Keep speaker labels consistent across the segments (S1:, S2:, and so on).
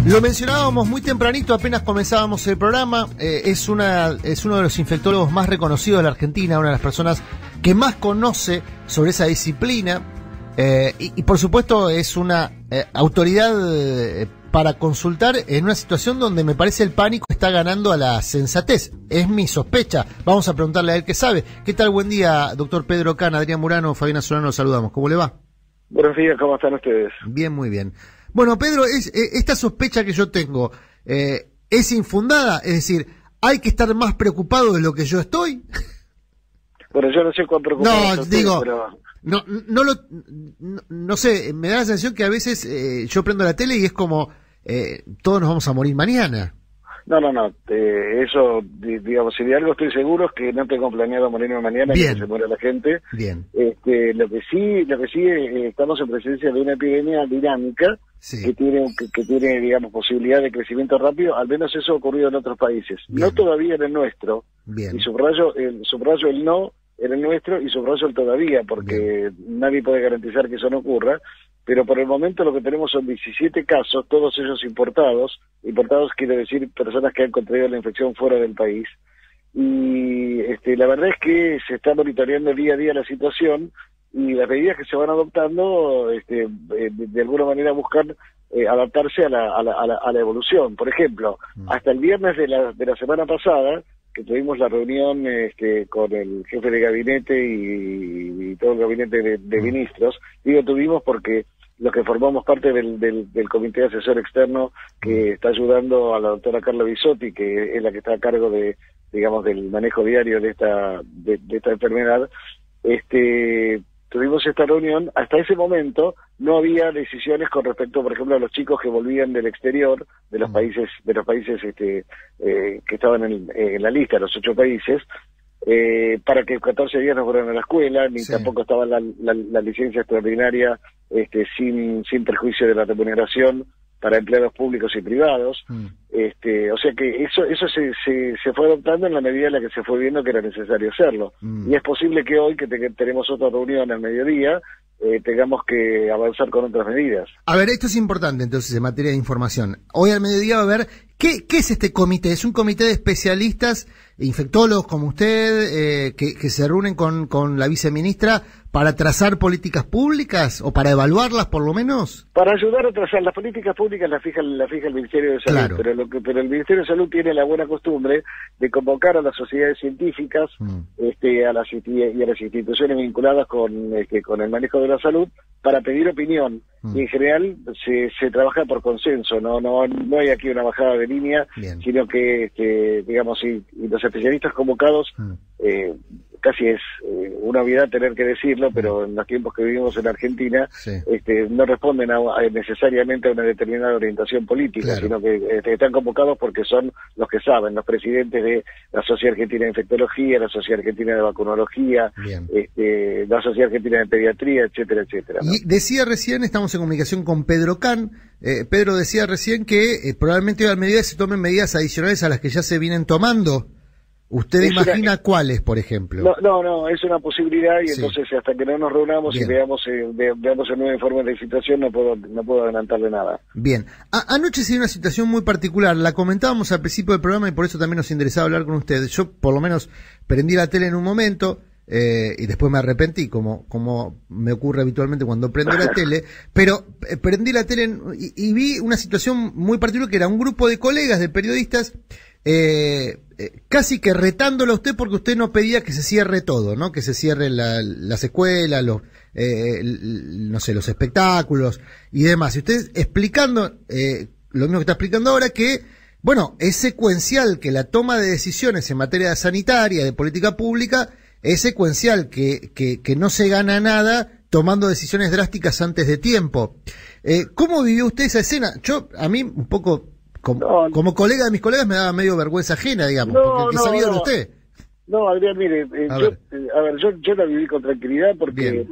S1: Lo mencionábamos muy tempranito, apenas comenzábamos el programa. Es uno de los infectólogos más reconocidos de la Argentina, una de las personas que más conoce sobre esa disciplina. Y por supuesto es una autoridad para consultar en una situación donde me parece el pánico está ganando a la sensatez. Es mi sospecha. Vamos a preguntarle a él qué sabe. ¿Qué tal? Buen día, doctor Pedro Can, Adrián Murano, Fabiana Solano, los saludamos. ¿Cómo le va?
S2: Buenos días, ¿cómo están ustedes?
S1: Bien, muy bien. Bueno, Pedro, esta sospecha que yo tengo, ¿es infundada? Es decir, ¿hay que estar más preocupado de lo que yo estoy?
S2: Bueno, yo no sé cuán preocupado
S1: No, digo,
S2: pero...
S1: no sé, me da la sensación que a veces yo prendo la tele y es como, todos nos vamos a morir mañana.
S2: No, eso, digamos, si de algo estoy seguro es que no tengo planeado morirme mañana,
S1: Bien.
S2: que se muera la gente.
S1: Bien.
S2: Lo que sí, estamos en presencia de una epidemia dinámica,
S1: Sí.
S2: que tiene, digamos, posibilidad de crecimiento rápido. Al menos eso ha ocurrido en otros países.
S1: Bien.
S2: No todavía en el nuestro.
S1: Bien.
S2: Y subrayo el no en el nuestro y subrayo el todavía, porque nadie puede garantizar que eso no ocurra. Pero por el momento lo que tenemos son 17 casos, todos ellos importados. Importados quiere decir personas que han contraído la infección fuera del país. Y la verdad es que se está monitoreando día a día la situación y las medidas que se van adoptando, de alguna manera buscan adaptarse a la evolución. Por ejemplo, hasta el viernes de la semana pasada, que tuvimos la reunión con el jefe de gabinete y todo el gabinete de ministros, digo tuvimos porque los que formamos parte del comité asesor externo que está ayudando a la doctora Carla Bisotti, que es la que está a cargo del manejo diario de esta enfermedad, tuvimos esta reunión. Hasta ese momento no había decisiones con respecto, por ejemplo, a los chicos que volvían del exterior, de los países que estaban en la lista, los 8 países, para que 14 días no fueran a la escuela, ni tampoco estaba la licencia extraordinaria sin perjuicio de la remuneración para empleados públicos y privados. O sea que eso se fue adoptando en la medida en la que se fue viendo que era necesario hacerlo. Y es posible que hoy, que tenemos otra reunión al mediodía, tengamos que avanzar con otras medidas.
S1: A ver, esto es importante entonces en materia de información. Hoy al mediodía va a ver, ¿qué es este comité? ¿Es un comité de especialistas, infectólogos como usted, que se reúnen con la viceministra para trazar políticas públicas o para evaluarlas por lo menos?
S2: Para ayudar a trazar las políticas públicas las fija el Ministerio de Salud,
S1: claro.
S2: pero el Ministerio de Salud tiene la buena costumbre de convocar a las sociedades científicas y a las instituciones vinculadas con el manejo de la salud para pedir opinión. Y en general se trabaja por consenso, no hay aquí una bajada de línea. Bien. Sino que digamos, y los especialistas convocados, casi es una obviedad tener que decirlo, pero en los tiempos que vivimos en Argentina, no responden necesariamente a una determinada orientación política, claro. Sino que están convocados porque son los que saben, los presidentes de la Sociedad Argentina de Infectología, la Sociedad Argentina de Vacunología, la Sociedad Argentina de Pediatría, etcétera, etcétera, ¿no?
S1: Y decía recién, estamos en comunicación con Pedro Can, Pedro decía recién que probablemente hoy al mediodía se tomen medidas adicionales a las que ya se vienen tomando. ¿Usted imagina cuáles, por ejemplo?
S2: No, es una posibilidad y entonces hasta que no nos reunamos y veamos el nuevo informe de situación no puedo adelantarle nada.
S1: Bien. Anoche se dio una situación muy particular, la comentábamos al principio del programa y por eso también nos interesaba hablar con usted. Yo por lo menos prendí la tele en un momento y después me arrepentí, como me ocurre habitualmente cuando prendo la tele, pero prendí la tele y vi una situación muy particular que era un grupo de colegas, de periodistas, casi que retándolo a usted porque usted no pedía que se cierre todo, ¿no? Que se cierren las escuelas, no sé, los espectáculos y demás. Y usted explicando lo mismo que está explicando ahora, que bueno, es secuencial que la toma de decisiones en materia sanitaria, de política pública, es secuencial que no se gana nada tomando decisiones drásticas antes de tiempo. ¿Cómo vivió usted esa escena? A mí un poco como colega de mis colegas me daba medio vergüenza ajena, digamos, porque sabía de usted.
S2: No, Adrián, mire, yo la viví con tranquilidad porque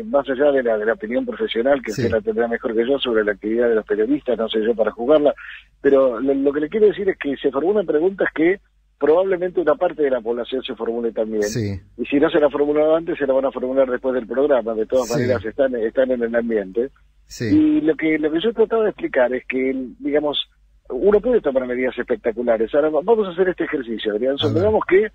S2: más allá de la opinión profesional, que usted la tendrá mejor que yo sobre la actividad de los periodistas, no sé yo para juzgarla, pero lo que le quiero decir es que se formulan preguntas que probablemente una parte de la población se formule también. Sí. Y si no se la formulaba antes, se la van a formular después del programa. De todas maneras, están en el ambiente.
S1: Sí.
S2: Y lo que yo he tratado de explicar es que, digamos, uno puede tomar medidas espectaculares. Ahora vamos a hacer este ejercicio, Adrián. Supongamos que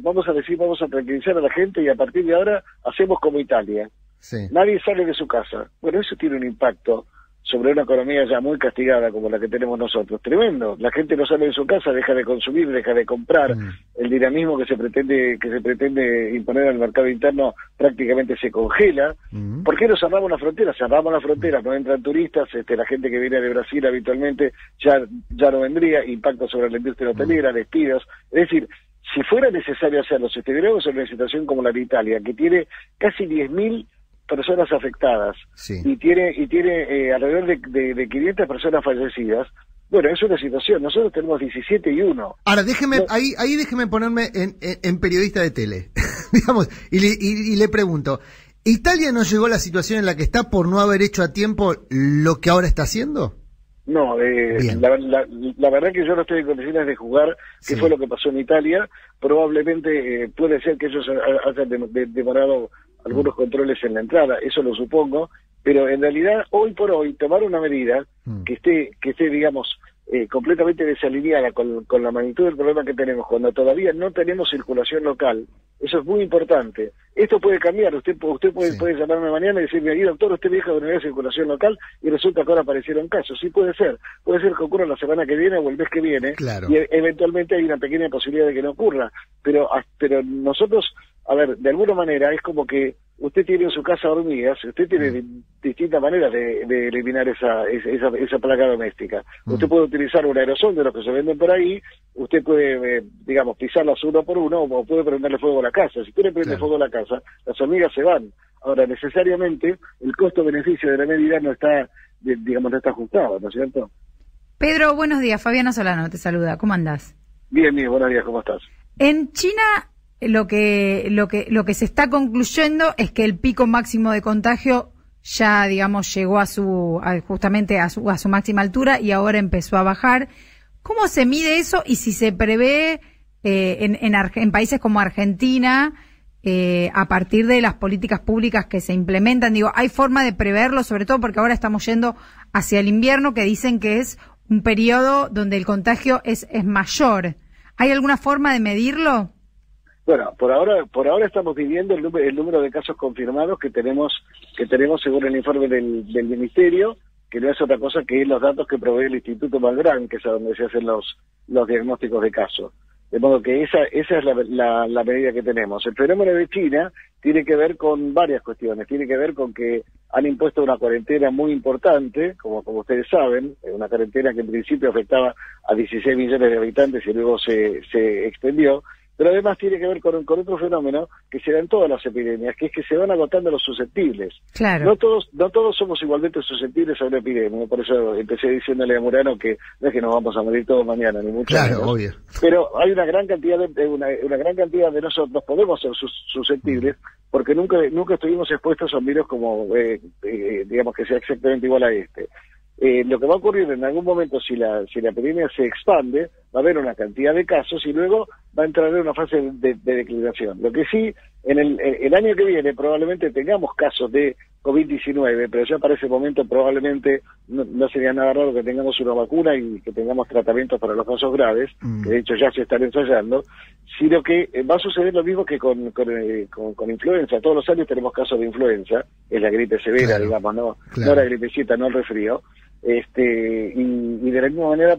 S2: vamos a tranquilizar a la gente y a partir de ahora hacemos como Italia.
S1: Sí.
S2: Nadie sale de su casa. Bueno, eso tiene un impacto sobre una economía ya muy castigada como la que tenemos nosotros. Tremendo. La gente no sale de su casa, deja de consumir, deja de comprar. El dinamismo que se pretende imponer al mercado interno prácticamente se congela. ¿Por qué no cerramos la frontera? Cerramos la frontera, no entran turistas, la gente que viene de Brasil habitualmente ya no vendría, impacto sobre la industria hotelera, despidos. Es decir, si fuera necesario hacerlo, si estuviéramos en una situación como la de Italia, que tiene casi 10.000 personas afectadas,
S1: sí,
S2: y tiene alrededor de 500 personas fallecidas, bueno, es una situación. Nosotros tenemos 17 y 1.
S1: Ahora, ahí déjeme ponerme en periodista de tele, digamos, y le pregunto, ¿Italia no llegó a la situación en la que está por no haber hecho a tiempo lo que ahora está haciendo?
S2: No, la verdad que yo no estoy en condiciones de juzgar qué fue lo que pasó en Italia. Probablemente puede ser que ellos hayan demorado algunos controles en la entrada, eso lo supongo, pero en realidad hoy por hoy tomar una medida que esté digamos, completamente desalineada con la magnitud del problema que tenemos, cuando todavía no tenemos circulación local, eso es muy importante. Esto puede cambiar, usted puede llamarme mañana y decirme, ahí doctor, usted me dijo que no había circulación local y resulta que ahora aparecieron casos. Sí, puede ser que ocurra la semana que viene o el mes que viene,
S1: claro,
S2: y eventualmente hay una pequeña posibilidad de que no ocurra, pero nosotros, a ver, de alguna manera es como que usted tiene en su casa hormigas, usted tiene distintas maneras de eliminar esa plaga doméstica. Usted puede utilizar un aerosol de los que se venden por ahí, usted puede, digamos, pisarlas uno por uno, o puede prenderle fuego a la casa. Si usted le prende fuego a la casa, las hormigas se van. Ahora, necesariamente, el costo-beneficio de la medida no está, digamos, no está ajustado, ¿no es cierto?
S3: Pedro, buenos días. Fabiana Solano te saluda. ¿Cómo andás?
S2: Bien, buenos días, ¿cómo estás?
S3: En China, lo que se está concluyendo es que el pico máximo de contagio ya, digamos, llegó justamente a su máxima altura y ahora empezó a bajar. ¿Cómo se mide eso y si se prevé en países como Argentina, a partir de las políticas públicas que se implementan? Digo, ¿hay forma de preverlo? Sobre todo porque ahora estamos yendo hacia el invierno, que dicen que es un periodo donde el contagio es mayor. ¿Hay alguna forma de medirlo?
S2: Bueno, por ahora estamos midiendo el número de casos confirmados que tenemos según el informe del Ministerio, que no es otra cosa que los datos que provee el Instituto Malbrán, que es a donde se hacen los diagnósticos de casos. De modo que esa es la medida que tenemos. El fenómeno de China tiene que ver con varias cuestiones. Tiene que ver con que han impuesto una cuarentena muy importante, como ustedes saben, una cuarentena que en principio afectaba a 16 millones de habitantes y luego se extendió. Pero además tiene que ver con otro fenómeno que se da en todas las epidemias, que es que se van agotando los susceptibles.
S3: Claro.
S2: No todos somos igualmente susceptibles a una epidemia. Por eso empecé diciéndole a Murano que no es que nos vamos a morir todos mañana, ni mucho menos.
S1: Claro, obvio.
S2: Pero hay una gran cantidad de nosotros, nos podemos ser susceptibles, porque nunca estuvimos expuestos a un virus como, digamos, que sea exactamente igual a este. Lo que va a ocurrir en algún momento, si la epidemia se expande, va a haber una cantidad de casos y luego va a entrar en una fase de declinación. Lo que sí, en el año que viene probablemente tengamos casos de COVID-19, pero ya para ese momento probablemente no sería nada raro que tengamos una vacuna y que tengamos tratamientos para los casos graves, que de hecho ya se están ensayando, sino que va a suceder lo mismo que con influenza. Todos los años tenemos casos de influenza, es la gripe severa, claro, digamos, no la gripecita, no el resfrío. Y de la misma manera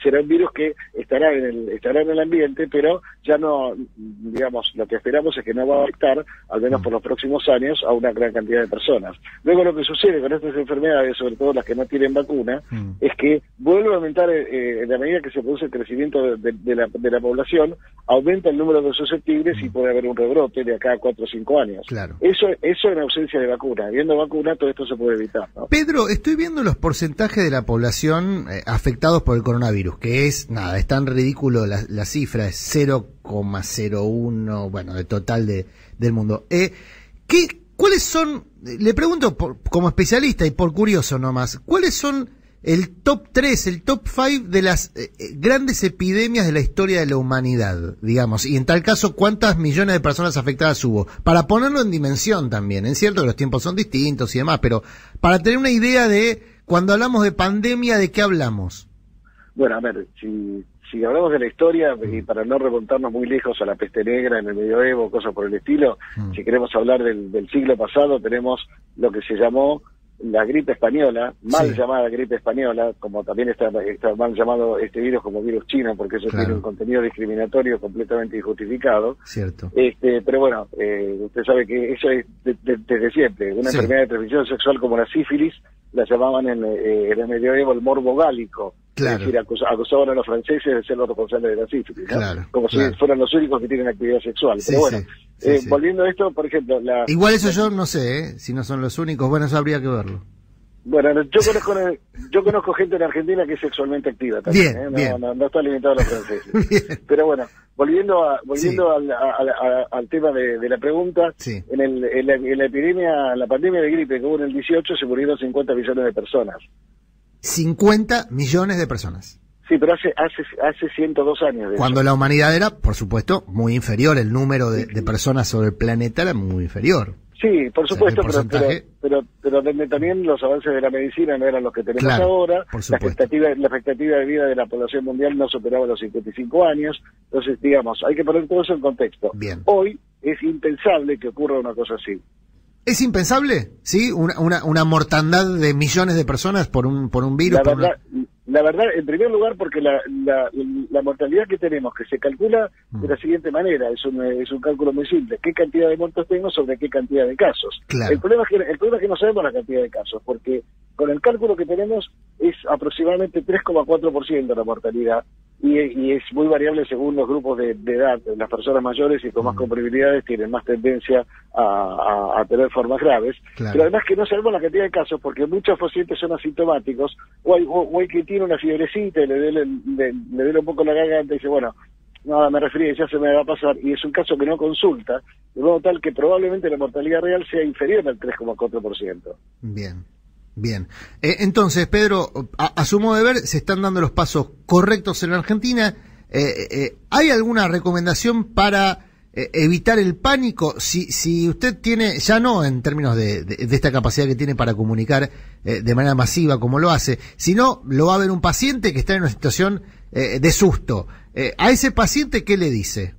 S2: será un virus que estará en el ambiente, pero ya no, digamos, lo que esperamos es que no va a afectar, al menos por los próximos años, a una gran cantidad de personas. Luego lo que sucede con estas enfermedades, sobre todo las que no tienen vacuna, es que vuelve a aumentar, en la medida que se produce el crecimiento de la población, aumenta el número de susceptibles y puede haber un rebrote de acá a 4 o 5 años.
S1: Claro.
S2: Eso en ausencia de vacuna. Habiendo vacuna, todo esto se puede evitar, ¿no?
S1: Pedro, estoy viendo los porcentajes de la población afectados por el coronavirus, que es tan ridículo la cifra, es 0,01, bueno, de total del mundo. ¿Cuáles son, le pregunto como especialista y por curioso nomás, cuáles son el top 3, el top 5 de las grandes epidemias de la historia de la humanidad, digamos, y en tal caso, ¿cuántas millones de personas afectadas hubo? Para ponerlo en dimensión también, es cierto que los tiempos son distintos y demás, pero para tener una idea de, cuando hablamos de pandemia, ¿de qué hablamos?
S2: Bueno, a ver, si hablamos de la historia, y para no remontarnos muy lejos a la peste negra en el medioevo, cosas por el estilo, si queremos hablar del siglo pasado, tenemos lo que se llamó la gripe española, mal llamada gripe española, como también está mal llamado este virus como virus chino, porque eso tiene un contenido discriminatorio completamente injustificado.
S1: Cierto.
S2: Pero bueno, usted sabe que eso es desde siempre. Una enfermedad de transmisión sexual como la sífilis, la llamaban en el medioevo el morbo gálico.
S1: Claro.
S2: Es decir, acusaban a los franceses de ser los responsables de la sífilis, ¿no?
S1: Claro,
S2: como si fueran los únicos que tienen actividad sexual. Pero bueno, volviendo a esto, por ejemplo...
S1: Igual eso yo no sé, si no son los únicos, bueno, eso habría que verlo.
S2: Bueno, yo conozco gente en Argentina que es sexualmente activa también,
S1: bien.
S2: No está limitado a los franceses. Pero bueno, volviendo al tema de la pregunta, en la epidemia, la pandemia de gripe que hubo en el 18 se murieron 50 millones de personas.
S1: 50 millones de personas.
S2: Sí, pero hace 102 años.
S1: Cuando la humanidad era, por supuesto, muy inferior, el número de personas sobre el planeta era muy inferior.
S2: Sí, por supuesto, pero donde también los avances de la medicina no eran los que tenemos ahora. La expectativa de vida de la población mundial no superaba los 55 años. Entonces, digamos, hay que poner todo eso en contexto.
S1: Bien.
S2: Hoy es impensable que ocurra una cosa así.
S1: ¿Es impensable? ¿Sí? Una mortandad de millones de personas por un virus.
S2: La verdad, en primer lugar, porque la mortalidad que tenemos, que se calcula de la siguiente manera, es un cálculo muy simple: qué cantidad de muertos tengo sobre qué cantidad de casos.
S1: Claro.
S2: El problema es que no sabemos la cantidad de casos, porque con el cálculo que tenemos es aproximadamente 3,4% la mortalidad, y es muy variable según los grupos de edad. Las personas mayores y con más comorbilidades tienen más tendencia a tener formas graves.
S1: Claro.
S2: Pero además que no sabemos la cantidad de casos, porque muchos pacientes son asintomáticos, o hay que tiene una fiebrecita y le duele un poco la garganta y dice, bueno, nada, me referí, ya se me va a pasar, y es un caso que no consulta, de modo tal que probablemente la mortalidad real sea inferior al 3,4%.
S1: Bien. Entonces, Pedro, a su modo de ver, se están dando los pasos correctos en la Argentina. ¿Hay alguna recomendación para evitar el pánico? Si usted tiene, ya no en términos de esta capacidad que tiene para comunicar de manera masiva como lo hace, sino lo va a ver un paciente que está en una situación de susto. ¿A ese paciente qué le dice?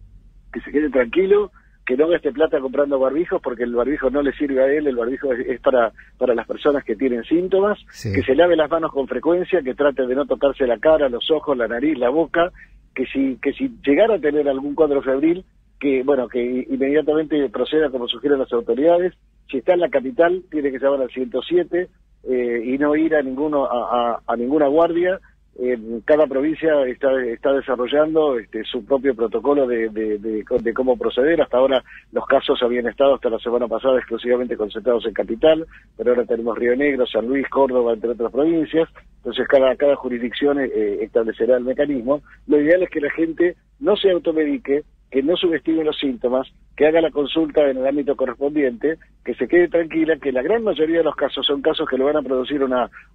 S2: Que se quede tranquilo, que no gaste plata comprando barbijos, porque el barbijo no le sirve a él, el barbijo es para las personas que tienen síntomas, que se lave las manos con frecuencia, que trate de no tocarse la cara, los ojos, la nariz, la boca, que si llegara a tener algún cuadro febril, que inmediatamente proceda como sugieren las autoridades. Si está en la capital, tiene que llamar al 107 y no ir a ninguna guardia. Cada provincia está desarrollando su propio protocolo de cómo proceder. Hasta ahora los casos habían estado hasta la semana pasada exclusivamente concentrados en capital, pero ahora tenemos Río Negro, San Luis, Córdoba, entre otras provincias. Entonces cada jurisdicción establecerá el mecanismo. Lo ideal es que la gente no se automedique, que no subestime los síntomas, que haga la consulta en el ámbito correspondiente, que se quede tranquila, que la gran mayoría de los casos son casos que le van a producir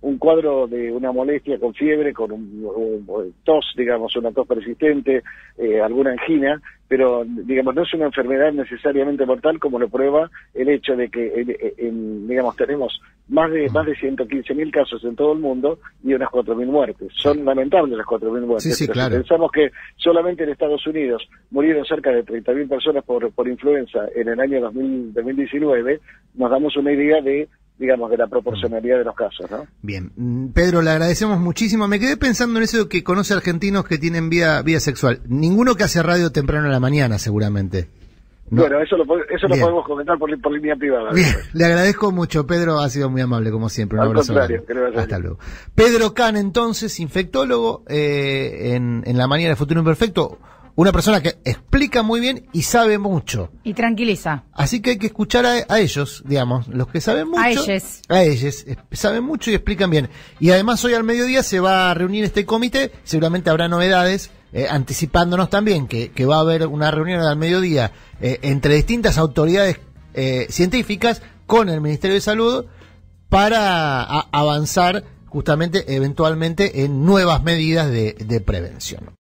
S2: un cuadro de una molestia con fiebre, con un tos, digamos, una tos persistente, alguna angina, pero, digamos, no es una enfermedad necesariamente mortal, como lo prueba el hecho de que, digamos, tenemos más de 115.000 casos en todo el mundo y unas 4.000 muertes. Son lamentables las 4.000 muertes, pero
S1: claro.
S2: Si pensamos que solamente en Estados Unidos murieron cerca de 30.000 personas por influenza en el año 2019, nos damos una idea de la proporcionalidad de los casos, ¿no?
S1: Bien. Pedro, le agradecemos muchísimo. Me quedé pensando en eso que conoce argentinos que tienen vida sexual. Ninguno que hace radio temprano en la mañana, seguramente. ¿No?
S2: Bueno, eso lo podemos comentar por línea privada.
S1: Bien, le agradezco mucho, Pedro, ha sido muy amable, como siempre. Un abrazo.
S2: Al contrario, que le vaya bien.
S1: Hasta luego. Pedro Can, entonces, infectólogo en La Mañana de Futuro Imperfecto. Una persona que explica muy bien y sabe mucho.
S3: Y tranquiliza.
S1: Así que hay que escuchar a ellos, digamos, los que saben mucho. A ellos. Saben mucho y explican bien. Y además hoy al mediodía se va a reunir este comité, seguramente habrá novedades, anticipándonos también que va a haber una reunión al mediodía entre distintas autoridades científicas con el Ministerio de Salud para avanzar justamente eventualmente en nuevas medidas de prevención.